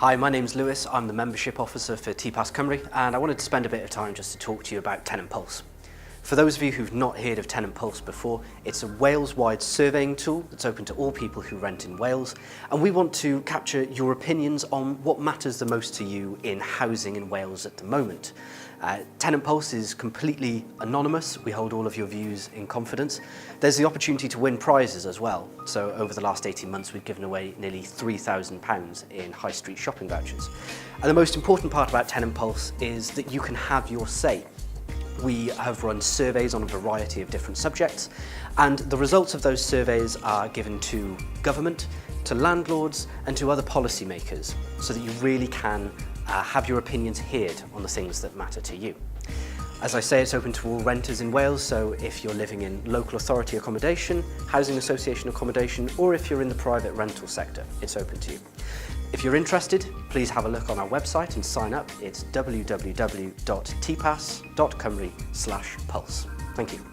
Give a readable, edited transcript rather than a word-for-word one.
Hi, my name's Lewis. I'm the Membership Officer for TPAS Cymru, and I wanted to spend a bit of time just to talk to you about Tenant Pulse. For those of you who've not heard of Tenant Pulse before, it's a Wales-wide surveying tool that's open to all people who rent in Wales, and we want to capture your opinions on what matters the most to you in housing in Wales at the moment. Tenant Pulse is completely anonymous. We hold all of your views in confidence. There's the opportunity to win prizes as well. So over the last 18 months, we've given away nearly £3,000 in high street shopping vouchers. And the most important part about Tenant Pulse is that you can have your say. We have run surveys on a variety of different subjects, and the results of those surveys are given to government, to landlords, and to other policymakers, so that you really can have your opinions heard on the things that matter to you. As I say, it's open to all renters in Wales, so if you're living in local authority accommodation, housing association accommodation, or if you're in the private rental sector, it's open to you. If you're interested, please have a look on our website and sign up. It's www.tpas.cymru/pulse. Thank you.